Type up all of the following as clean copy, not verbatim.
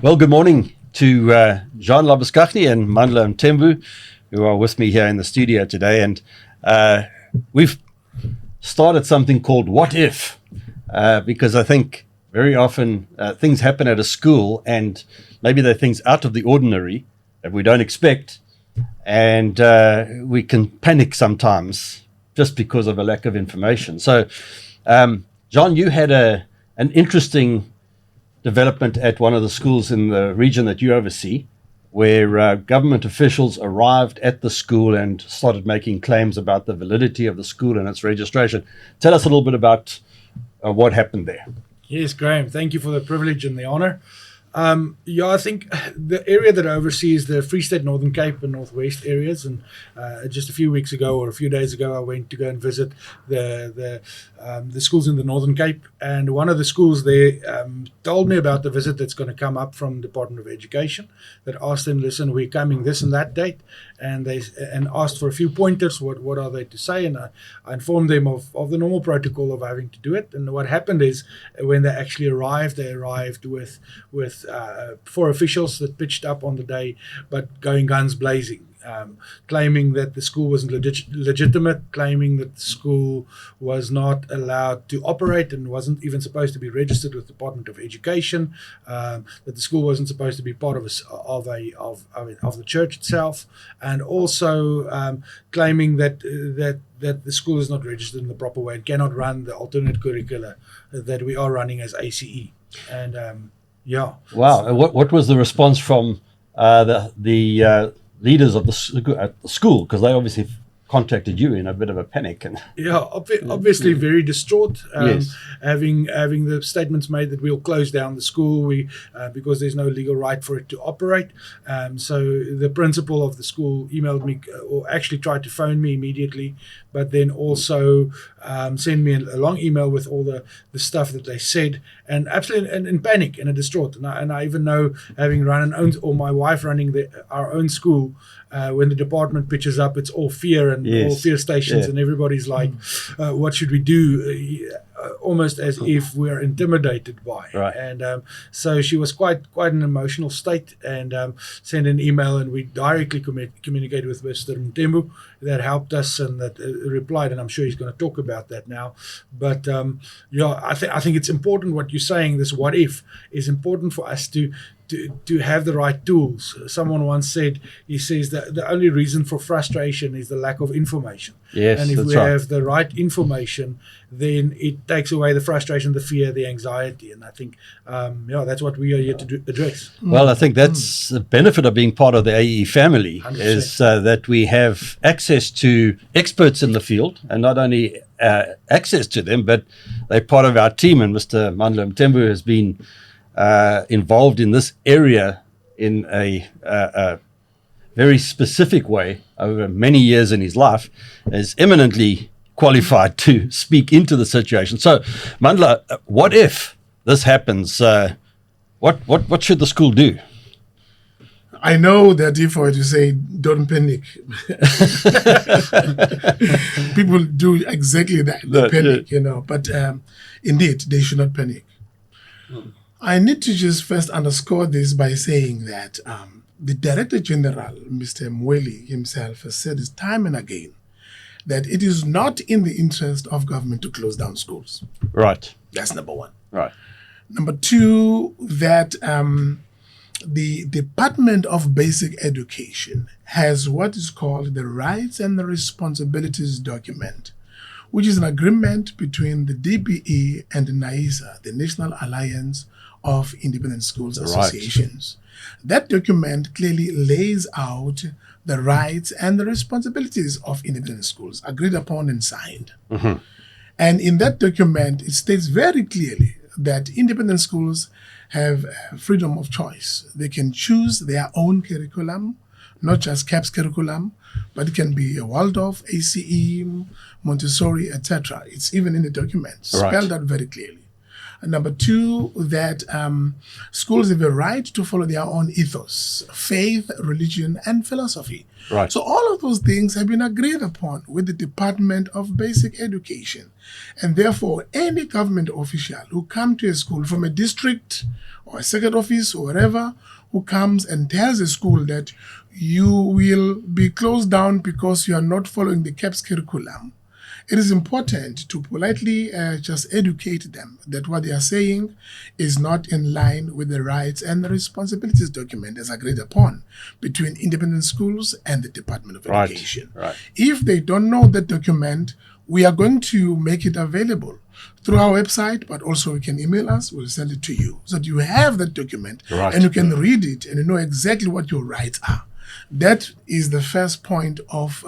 Well, good morning to Jaun and Mandla and Jaun, who are with me here in the studio today. And we've started something called What If? Because I think very often things happen at a school and maybe they're things out of the ordinary that we don't expect. And we can panic sometimes just because of a lack of information. So, Jaun, you had an interesting development at one of the schools in the region that you oversee, where government officials arrived at the school and started making claims about the validity of the school and its registration. Tell us a little bit about what happened there. Yes, Graham, thank you for the privilege and the honor. I think the area that I oversee is the Free State, Northern Cape and Northwest areas. And just a few weeks ago or a few days ago, I went to go and visit the schools in the Northern Cape. And one of the schools there told me about the visit that's going to come up from Department of Education that asked them, listen, we're coming this and that date. And they asked for a few pointers. What are they to say? And I informed them of the normal protocol of having to do it. And what happened is when they actually arrived, they arrived with 4 officials that pitched up on the day, but going guns blazing, claiming that the school wasn't legitimate, claiming that the school was not allowed to operate and wasn't even supposed to be registered with the Department of Education, that the school wasn't supposed to be part of the church itself, and also claiming that the school is not registered in the proper way and cannot run the alternate curricula that we are running as ACE. And yeah. Wow. What was the response from the leaders of the school? Because they obviously contacted you in a bit of a panic. And obviously very distraught. Yes. Having the statements made that we'll close down the school because there's no legal right for it to operate. So the principal of the school emailed me, or actually tried to phone me immediately, but then also send me a long email with all the stuff that they said, and absolutely in panic and a distraught. And I even know, having run my wife running our own school, when the department pitches up, it's all fear and all fear stations, and everybody's like, what should we do? Almost as if we're intimidated by. Right. And so she was quite an emotional state, and sent an email, and we directly communicated with Mr. Mtembu that helped us and that replied, and I'm sure he's going to talk about that now. But I think it's important what you're saying. This what if is important for us to have the right tools. Someone once said, he says that the only reason for frustration is the lack of information. Yes, and if that's we right. have the right information, then it takes away the frustration, the fear, the anxiety. And I think, that's what we are here to address. Well, I think that's the benefit of being part of the AE family 100%. is that we have access to experts in the field, and not only access to them, but they're part of our team. And Mr. Mandla and Jaun has been involved in this area in a very specific way over many years in his life, is eminently qualified to speak into the situation. So, Mandla, what if this happens? What should the school do? I know that if I were to say, don't panic, people do exactly that, they panic, but indeed, they should not panic. I need to just first underscore this by saying that the Director General, Mr. Mweli himself, has said this time and again that it is not in the interest of government to close down schools. Right. That's number one. Right. Number two, that the Department of Basic Education has what is called the Rights and the Responsibilities document, which is an agreement between the DBE and the NAISA, the National Alliance of Independent Schools Associations. That document clearly lays out the rights and the responsibilities of independent schools, agreed upon and signed. Mm-hmm. And in that document, it states very clearly that independent schools have freedom of choice. They can choose their own curriculum, not just CAPS curriculum, but it can be a Waldorf, ACE, Montessori, etc. It's even in the document, spelled out very clearly. Number two, that schools have a right to follow their own ethos, faith, religion, and philosophy. Right. So all of those things have been agreed upon with the Department of Basic Education. And therefore, any government official who comes to a school from a district or a second office or wherever, who comes and tells a school that you will be closed down because you are not following the CAPS curriculum, it is important to politely just educate them that what they are saying is not in line with the rights and the responsibilities document as agreed upon between independent schools and the Department of Education. Right. If they don't know that document, we are going to make it available through our website, but also you can email us, we'll send it to you so that you have that document Right. and you can read it and you know exactly what your rights are. That is the first point of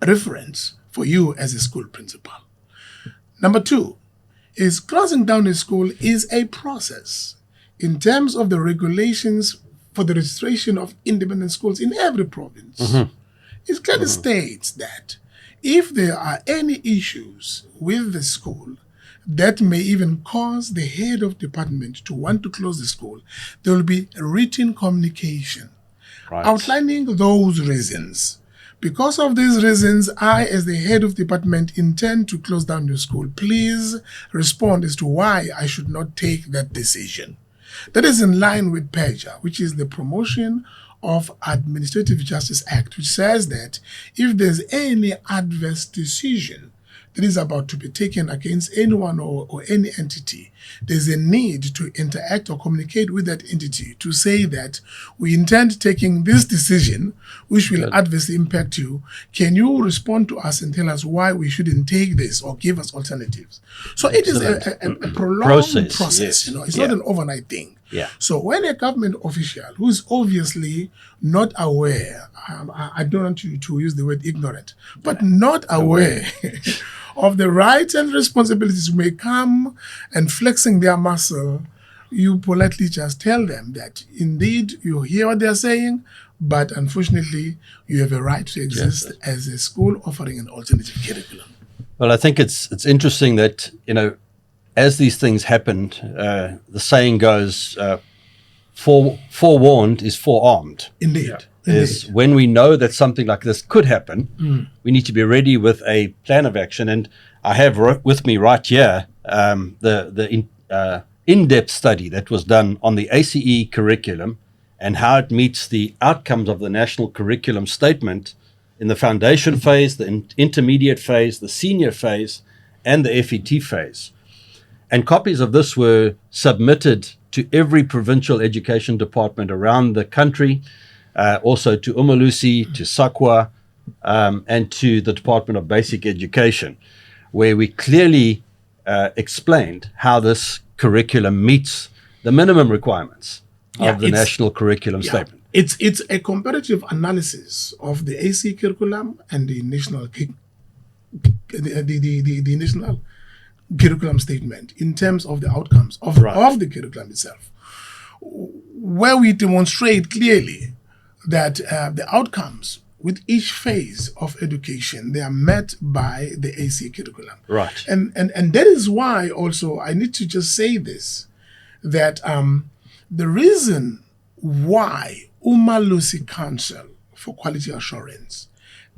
reference for you as a school principal. Number two is closing down a school is a process in terms of the regulations for the registration of independent schools in every province. It clearly states that if there are any issues with the school that may even cause the head of department to want to close the school, there will be a written communication outlining those reasons. Because of these reasons, I, as the head of department, intend to close down your school. Please respond as to why I should not take that decision. That is in line with PEJA, which is the Promotion of Administrative Justice Act, which says that if there's any adverse decision that is about to be taken against anyone or any entity, there's a need to interact or communicate with that entity to say that we intend taking this decision, which will adversely impact you. Can you respond to us and tell us why we shouldn't take this or give us alternatives? So it is a prolonged process. Yes. You know, it's not an overnight thing. Yeah. So when a government official who is obviously not aware, I don't want you to use the word ignorant, but not aware of the rights and responsibilities may come and flexing their muscle, you politely just tell them that indeed you hear what they're saying, but unfortunately you have a right to exist as a school offering an alternative curriculum. Well, I think it's interesting that, you know, as these things happened, the saying goes, forewarned is forearmed. Indeed. Is when we know that something like this could happen, we need to be ready with a plan of action. And I have with me right here the in-depth study that was done on the ACE curriculum and how it meets the outcomes of the national curriculum statement in the foundation phase, the intermediate phase, the senior phase, and the FET phase. And copies of this were submitted to every provincial education department around the country, also to Umalusi, to Sakwa, and to the Department of Basic Education, where we clearly explained how this curriculum meets the minimum requirements of the National Curriculum Statement. It's a comparative analysis of the AC curriculum and the national the national curriculum statement in terms of the outcomes of the curriculum itself, where we demonstrate clearly that the outcomes with each phase of education, they are met by the AC curriculum. Right. And that is why also I need to just say this, that the reason why Umalusi Council for Quality Assurance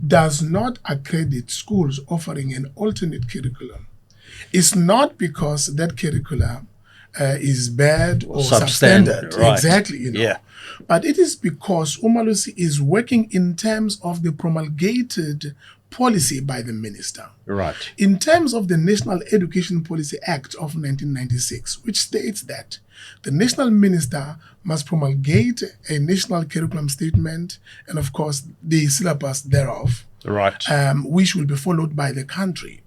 does not accredit schools offering an alternate curriculum is not because that curriculum is bad or substandard. Right. Exactly. You know. Yeah. But it is because Umalusi is working in terms of the promulgated policy by the minister. Right. In terms of the National Education Policy Act of 1996, which states that the national minister must promulgate a national curriculum statement and, of course, the syllabus thereof, Right. which will be followed by the country.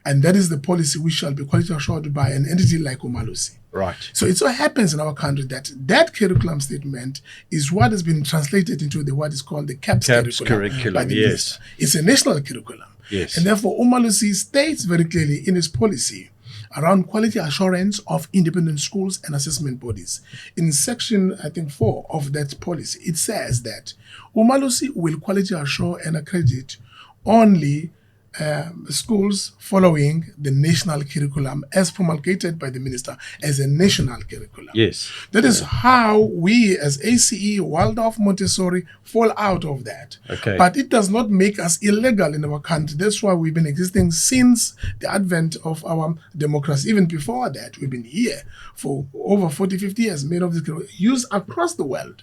And that is the policy which shall be quality assured by an entity like Umalusi. Right. So it so happens in our country that that curriculum statement is what has been translated into what is called the CAPS curriculum. By the minister. It's a national curriculum. Yes. And therefore, Umalusi states very clearly in his policy around quality assurance of independent schools and assessment bodies. In section, I think, 4 of that policy, it says that Umalusi will quality assure and accredit only schools following the national curriculum as promulgated by the minister as a national curriculum. Yes. That is how we as ACE, Waldorf, Montessori fall out of that. Okay. But it does not make us illegal in our country. That's why we've been existing since the advent of our democracy. Even before that, we've been here for over 40, 50 years, made of this used across the world,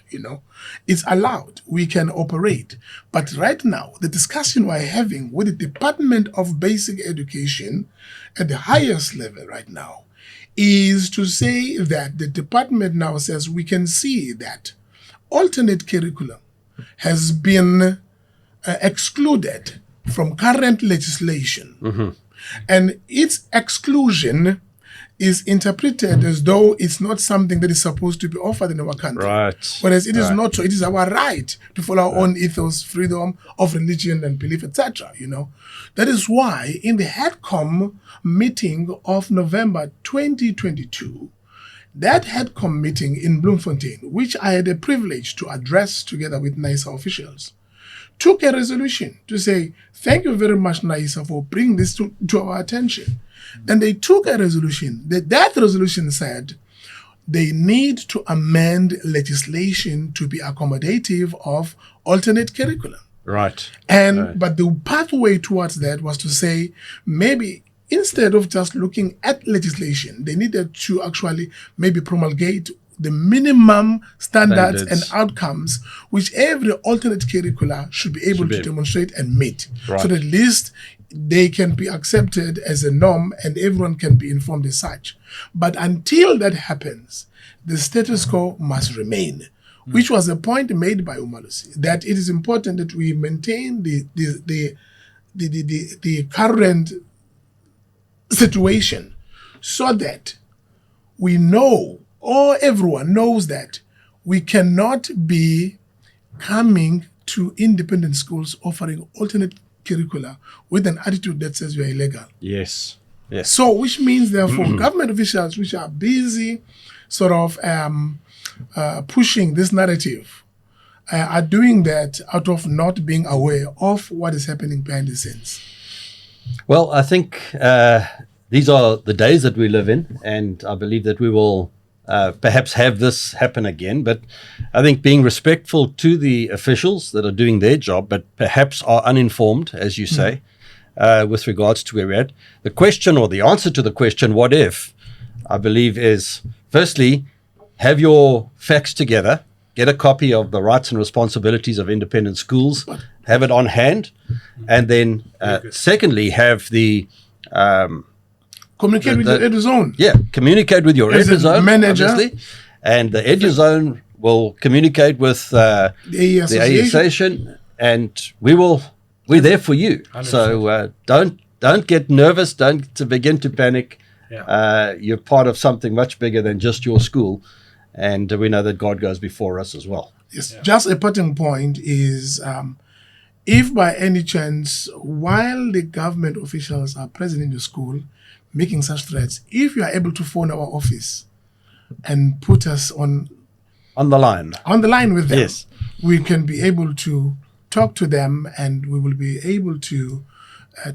It's allowed. We can operate. But right now, the discussion we're having with the Department of Basic Education at the highest level right now is to say that the department now says we can see that alternate curriculum has been excluded from current legislation. And its exclusion is interpreted as though it's not something that is supposed to be offered in our country. Right. Whereas it is not so. It is our right to follow our own ethos, freedom of religion and belief, etc. That is why in the HEDCOM meeting of November 2022, that HEDCOM meeting in Bloemfontein, which I had a privilege to address together with NISA officials, took a resolution to say, thank you very much, NISA, for bringing this to our attention. And they took a resolution. That resolution said they need to amend legislation to be accommodative of alternate curriculum. Right. But the pathway towards that was to say maybe instead of just looking at legislation, they needed to actually maybe promulgate the minimum standards and outcomes which every alternate curricula should be able to demonstrate and meet. Right. So that at least they can be accepted as a norm and everyone can be informed as such. But until that happens, the status quo must remain, which was a point made by Umalusi, that it is important that we maintain the current situation so that we know, or everyone knows, that we cannot be coming to independent schools offering alternate curricula with an attitude that says we are illegal. Yes. Yes. So, which means, therefore, government officials which are busy sort of pushing this narrative are doing that out of not being aware of what is happening behind the scenes. Well, I think these are the days that we live in, and I believe that we will perhaps have this happen again. But I think being respectful to the officials that are doing their job, but perhaps are uninformed, as you say, with regards to where we're at. The question, or the answer to the question, what if, I believe is, firstly, have your facts together, get a copy of the rights and responsibilities of independent schools, have it on hand, and then secondly, have the communicate with your EduZone. Yeah, communicate with your As a EduZone manager, obviously, and the EduZone will communicate with the AE Association, and we're there for you. 100%. So don't get nervous, don't begin to panic. You're part of something much bigger than just your school, and we know that God goes before us as well. Yes. Yeah. Just a parting point is, if by any chance, while the government officials are present in the school making such threats, if you are able to phone our office and put us on the line with them, yes, we can be able to talk to them, and we will be able to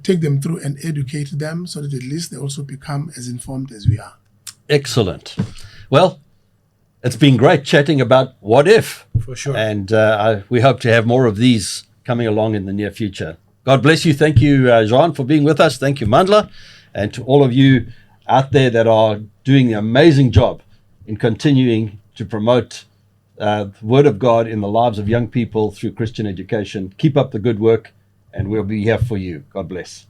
take them through and educate them so that at least they also become as informed as we are. Excellent. Well, it's been great chatting about what if. For sure. And we hope to have more of these coming along in the near future. God bless you. Thank you, Jaun, for being with us. Thank you, Mandla. And to all of you out there that are doing the amazing job in continuing to promote the Word of God in the lives of young people through Christian education. Keep up the good work, and we'll be here for you. God bless.